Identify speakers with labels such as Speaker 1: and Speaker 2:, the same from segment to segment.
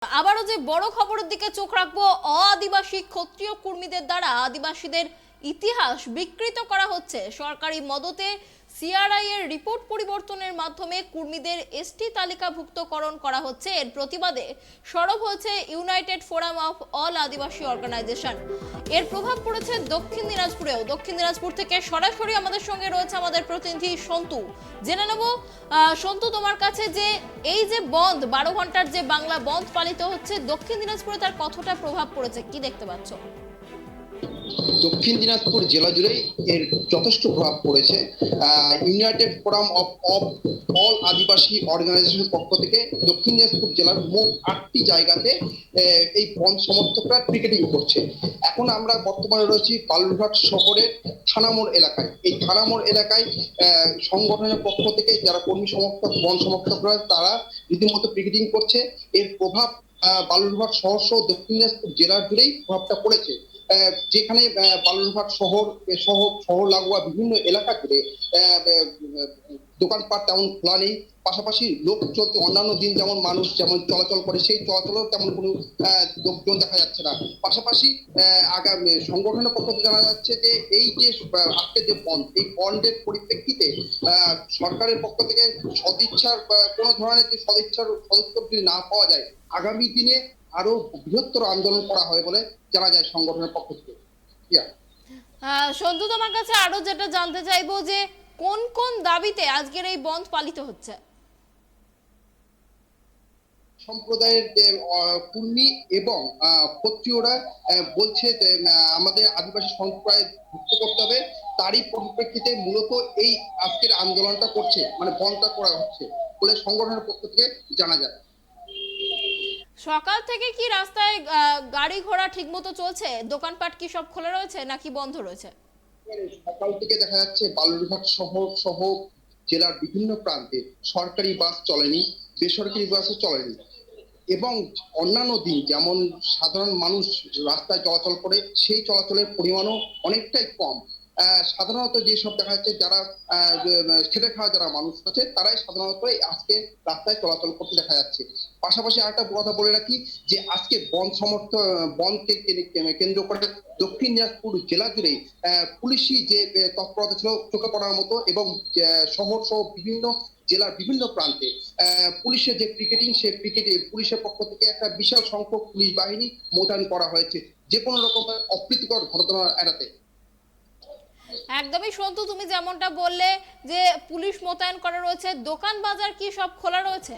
Speaker 1: আবারও যে বড় খবরের দিকে চোখ রাখবো, আদিবাসী ক্ষত্রিয় কর্মীদের দ্বারা আদিবাসীদের ইতিহাস বিকৃত করা হচ্ছে। সরকারি মদতে সিআরআই এর রিপোর্ট পরিবর্তনের মাধ্যমে কর্মীদের এসটি তালিকাভুক্তকরণ করা হচ্ছে। এর প্রতিবাদে সরব হয়েছে United Forum of All Adivasi organisation. এর প্রভাব পড়েছে দক্ষিণ দিনাজপুরেও। দক্ষিণ দিনাজপুর থেকে সরাসরি আমাদের সঙ্গে রয়েছে আমাদের প্রতিনিধি সন্তু। জেনে নেব সন্তু, তোমার কাছে যে এই যে বন্ধ 12 ঘন্টার যে বাংলা বন্ধ পালিত হচ্ছে, দক্ষিণ দিনাজপুরে তার কতটা প্রভাব পড়েছে, কি দেখতে পাচ্ছ?
Speaker 2: দক্ষিণ দিনাজপুর জেলা জুড়ে এর যথেষ্ট প্রভাব পড়েছে। ইউনাইটেড ফোরাম অফ অল আদিবাসী অর্গানাইজেশনের পক্ষ থেকে দক্ষিণ দিনাজপুর জেলার মোট 8টি জায়গাতে এই বন্ধ সমর্থকরা পিকেটিং করছে। এখন আমরা বর্তমানে রয়েছি বালুরঘাট শহরের থানামোড় এলাকায়। এই থানামোড় এলাকায় সংগঠনের পক্ষ থেকে যারা কর্মী সমর্থক বন্ধ সমর্থকরা তারা রীতিমতো পিকেটিং করছে। এর প্রভাব বালুরঘাট শহর সহ দক্ষিণ দিনাজপুর জেলার জুড়েই প্রভাবটা পড়েছে। যেখানে বালুরঘাট শহর লাগোয়া বিভিন্ন এলাকা জুড়ে দোকানপাট তেমন খোলা নেই। পাশাপাশি লোক চলতে অন্যান্য দিন যেমন মানুষ যেমন চলাচল করে সেই চলাচলেও তেমন কোনো লোকজন দেখা যাচ্ছে না। পাশাপাশি আগামী সংগঠনের পক্ষ থেকে জানা যাচ্ছে যে এই যে আজকে যে বন্ধ, এই বন্ধের পরিপ্রেক্ষিতে সরকারের পক্ষ থেকে সদিচ্ছার কোনো ধরনের যে সদিচ্ছার সদুত্তর যদি না পাওয়া যায়, আগামী দিনে আরো বৃহত্তর আন্দোলন করা হয় বলে জানা যায় সংগঠনের পক্ষ থেকে।
Speaker 1: সন্তু, তোমার কাছে আরো যেটা জানতে চাইবো যে কোন কোন দাবিতে আজকের এই বন্ধ পালিত হচ্ছে?
Speaker 2: সম্প্রদায়ের যে কর্মী এবং ক্ষত্রিয়রা বলছে যে আমাদের আদিবাসী সম্প্রদায় মুক্ত করতে হবে। তারই পরিপ্রেক্ষিতে মূলত এই আজকের আন্দোলনটা করছে, মানে বন্ধটা করা হচ্ছে বলে সংগঠনের পক্ষ থেকে জানা যায়।
Speaker 1: সকাল থেকে কি রাস্তায় গাড়ি ঘোড়া ঠিকমতো চলছে? দোকানপাট কি সব খোলা রয়েছে নাকি বন্ধ রয়েছে?
Speaker 2: সকাল থেকে দেখা যাচ্ছে বালুরঘাট শহর সহ জেলার বিভিন্ন প্রান্তে সরকারি বাস চলেনি, বেসরকারি বাসও চলেনি এবং অন্যান্য দিন যেমন সাধারণ মানুষ রাস্তায় চলাচল করে সেই চলাচলের পরিমাণও অনেকটাই কম। সাধারণত যেসব দেখা যাচ্ছে যারা খেটে খাওয়া যারা মানুষ আছে তারাই সাধারণত আজকে রাস্তায় চলাচল করতে দেখা যাচ্ছে। পাশাপাশি আরেকটা কথা বলে রাখি যে আজকে বনকে কেন্দ্র করে দক্ষিণ দিনাজপুর জেলা জুড়ে পুলিশি যে তৎপরতা ছিল চোখে পড়ার মতো এবং শহর সহ বিভিন্ন জেলার বিভিন্ন প্রান্তে পুলিশের যে পিকেটিং সেই পিকেটে পুলিশের পক্ষ থেকে একটা বিশাল সংখ্যক পুলিশ বাহিনী মোতায়েন করা হয়েছে যে কোনো রকমের অপ্রীতিকর ঘটনা এড়াতে।
Speaker 1: একদমই সন্তু, তুমি যেমনটা বললে যে পুলিশ মোতায়েন করা রয়েছে, দোকান বাজার কি সব খোলা রয়েছে?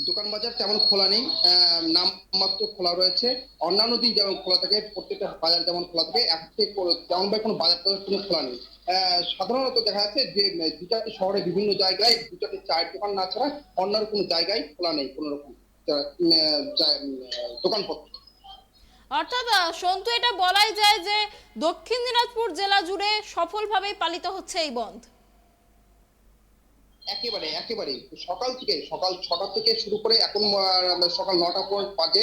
Speaker 2: দোকান বাজার তেমন খোলা নেই, নামমাত্র খোলা রয়েছে। অন্যান্য দিন যেমন খোলা থাকে, প্রত্যেকটা বাজার যেমন খোলা থাকে, আজকে তেমন ভাবে কোনো বাজার কোনো খোলা নেই। সাধারণত দেখা যাচ্ছে যে দুটাটি শহরে বিভিন্ন জায়গায় দুটাটি চায়ের দোকান না ছাড়া অন্যান্য কোনো জায়গায় খোলা নেই কোনো রকম দোকানপত্র।
Speaker 1: অর্থাৎ সন্তু, এটা বলাই যায় যে দক্ষিণ দিনাজপুর জেলা জুড়ে সফলভাবে পালিত হচ্ছে এই বন্ধ।
Speaker 2: একেবারে একেবারে সকাল 6টা থেকে শুরু করে এখন সকাল 9টা বাজে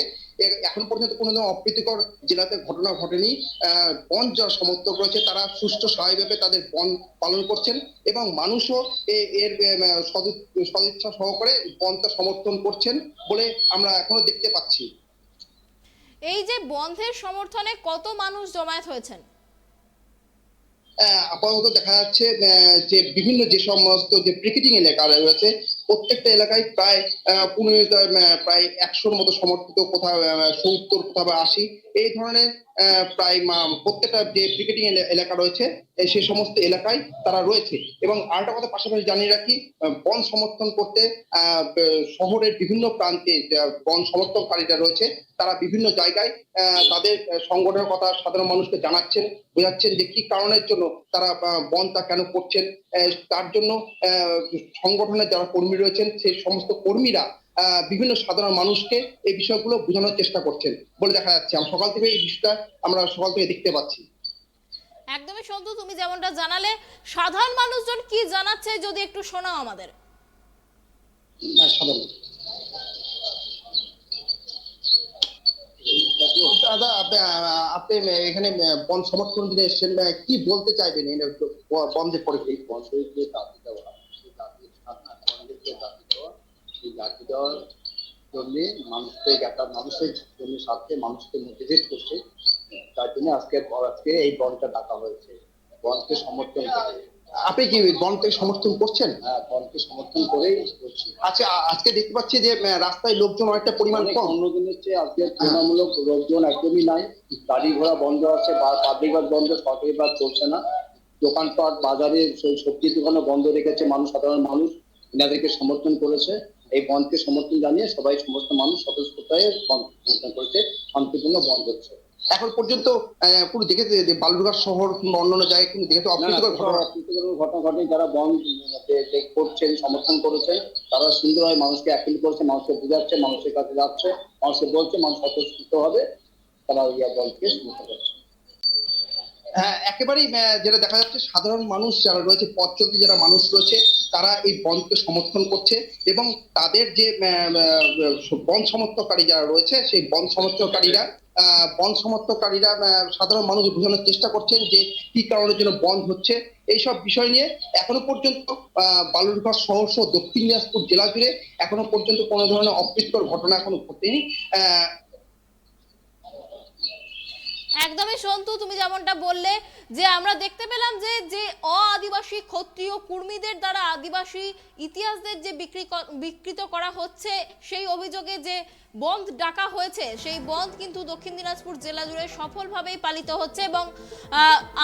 Speaker 2: এখন পর্যন্ত কোনো অপ্রীতিকর জেলাতে ঘটনা ঘটেনি। বন্ধ যারা সমর্থক রয়েছে তারা সুষ্ঠু স্বাভাবিকভাবে তাদের বন্ধ পালন করছেন এবং মানুষও এর সদিচ্ছা সহকারে বন্ধটা সমর্থন করছেন বলে আমরা এখনো দেখতে পাচ্ছি।
Speaker 1: এই যে বন্ধের সমর্থনে কত মানুষ জমায়েত হয়েছেন?
Speaker 2: আপাতত দেখা যাচ্ছে যে বিভিন্ন যে সমস্ত যে পিকেটিং এলাকা রয়েছে প্রত্যেকটা এলাকায় প্রায় 100-র মতো সমর্থিত, কোথাও 70, কোথাও 80 এই ধরনের প্রায় প্রত্যেকটা যে পিকেটিং এলাকা রয়েছে সেই সমস্ত এলাকায় তারা রয়েছে। এবং আরেকটা কথা পাশাপাশি জানিয়ে রাখি, বন সমর্থন করতে শহরের বিভিন্ন প্রান্তে বন সমর্থনকারীরা রয়েছে তারা বিভিন্ন জায়গায় তাদের সংগঠনের কথা সাধারণ মানুষকে জানাচ্ছেন, বোঝাচ্ছেন যে কি কারণের জন্য তারা বনটা কেন করছেন। তার জন্য সংগঠনের যারা কর্মী রয়েছেন সেই সমস্ত কর্মীরা বিভিন্ন সাধারণ মানুষকে এই বিষয়গুলো বোঝানোর চেষ্টা করছেন বলে দেখা যাচ্ছে। সকাল থেকে এই বিষয়টা আমরা সকাল থেকে দেখতে পাচ্ছি।
Speaker 1: একদমই সন্তু, তুমি যেমনটা জানালে, সাধারণ মানুষজন কি জানাচ্ছে যদি একটু শোনাও আমাদের।
Speaker 2: সাধারণ দাদা, আপনি এখানে বন সমর্থন দিনে এসেছেন, কি বলতে চাইবেন বন্ধের পরে?
Speaker 3: বন্ধের যে দাবি দেওয়া সেই দাবি বন্ধের যে দাবি দেওয়া সেই দাবি দেওয়ার জন্য মানুষের জন্য স্বার্থে মানুষকে মোটিভেট করছে, তার জন্য আজকে এই বনটা ডাকা হয়েছে, বনকে সমর্থন করে।
Speaker 2: আপনি কি বনকে সমর্থন করছেন?
Speaker 3: হ্যাঁ, বনকে সমর্থন করেই করছি।
Speaker 2: আচ্ছা, আজকে দেখতে পাচ্ছি যে রাস্তায় লোকজন অনেকটা পরিমাণ
Speaker 3: অনেক
Speaker 2: কম।
Speaker 3: অন্য দিনের চেয়ে আজকে তুলনামূলক লোকজন একদমই নাই। গাড়ি ঘোড়া বন্ধ আছে, বা পাবলিক বাস বন্ধ, সরকারি বাস চলছে না। দোকানপাট বাজারে সবজির দোকানও বন্ধ রেখেছে মানুষ, সাধারণ মানুষ এনাদেরকে সমর্থন করেছে। এই বন্ধকে সমর্থন জানিয়ে সবাই, সমস্ত মানুষ স্বতঃস্ফূর্তভাবে বন্ধ সমর্থন করেছে, শান্তিপূর্ণ বন্ধ হচ্ছে।
Speaker 2: এখন পর্যন্ত পুরো দেখেছে যে বালুরঘাট শহর কিংবা অন্যান্য জায়গায় কিন্তু দেখেছে অপ্রীতিকর
Speaker 3: ঘটনা ঘটে। যারা বন্ধ করছেন, সমর্থন করেছেন, তারা সুন্দরভাবে মানুষকে অ্যাপিল করছে, মানুষকে বোঝাচ্ছে, মানুষের কাছে যাচ্ছে, মানুষকে বলছে, মানুষ স্বতঃস্ফূর্ত হবে তারা বন্ধকে সমর্থন করছে।
Speaker 2: হ্যাঁ, একেবারেই যেটা দেখা যাচ্ছে সাধারণ মানুষ যারা রয়েছে, পথ চলতি যারা মানুষ রয়েছে, তারা এই বনকে সমর্থন করছে এবং তাদের যে বন সমর্থনকারী যারা রয়েছে, সেই বন সমর্থনকারীরা সাধারণ মানুষ বোঝানোর চেষ্টা করছেন যে কি কারণের জন্য বন্ধ হচ্ছে। এইসব বিষয় নিয়ে এখনো পর্যন্ত বালুরঘাট শহর সহ দক্ষিণ দিনাজপুর জেলা জুড়ে এখনো পর্যন্ত কোনো ধরনের অপ্রীতিকর ঘটনা এখনো ঘটেনি।
Speaker 1: একদমই সন্তু, তুমি যেমনটা বললে যে আমরা দেখতে পেলাম যে যে আদিবাসী ক্ষত্রিয় কুর্মীদের দ্বারা আদিবাসী ইতিহাসদের যে বিকৃত করা হচ্ছে, সেই অভিযোগে যে বন্ধ ডাকা হয়েছে, সেই বন্ধ কিন্তু দক্ষিণ দিনাজপুর জেলা জুড়ে সফলভাবেই পালিত হচ্ছে এবং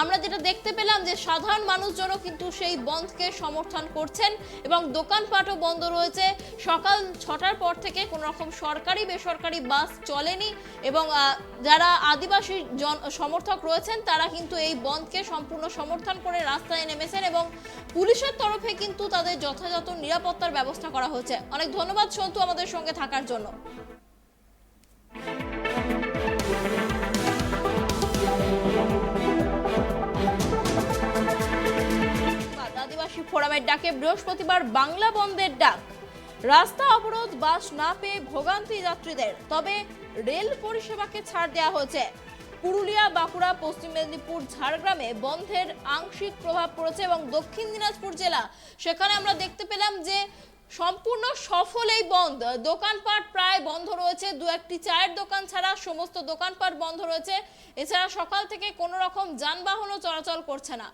Speaker 1: আমরা যেটা দেখতে পেলাম যে সাধারণ মানুষজনও কিন্তু সেই বন্ধকে সমর্থন করছেন এবং দোকানপাটও বন্ধ রয়েছে। সকাল 6টার পর থেকে কোনো রকম সরকারি বেসরকারি বাস চলেনি এবং যারা আদিবাসী সমর্থক রয়েছেন তারা কিন্তু এই বন্ধকে সম্পূর্ণ সমর্থন করে রাস্তায় নেমেছেন এবং পুলিশের তরফে কিন্তু তাদের যথাযথ নিরাপত্তার ব্যবস্থা করা হয়েছে। অনেক ধন্যবাদ সন্তু আমাদের সঙ্গে থাকার জন্য। আদিবাসী ফোরামের ডাকে বৃহস্পতিবার বাংলা বন্ধের ডাক। রাস্তা অবরোধ, বাস না পেয়ে ভোগান্তি যাত্রীদের, তবে রেল পরিষেবাকে ছাড় দেওয়া হয়েছে। পুরুলিয়া, বাঁকুড়া, পশ্চিম মেদিনীপুর, ঝাড়গ্রামে বন্ধের আংশিক প্রভাব পড়েছে এবং দক্ষিণ দিনাজপুর জেলা, সেখানে আমরা দেখতে পেলাম যে সম্পূর্ণ সফল এই বন্ধ। দোকানপাট প্রায় বন্ধ রয়েছে, দু একটি চায়ের দোকান ছাড়া সমস্ত দোকানপাট বন্ধ রয়েছে। এছাড়া সকাল থেকে কোনো রকম যানবাহনও চলাচল করছে না।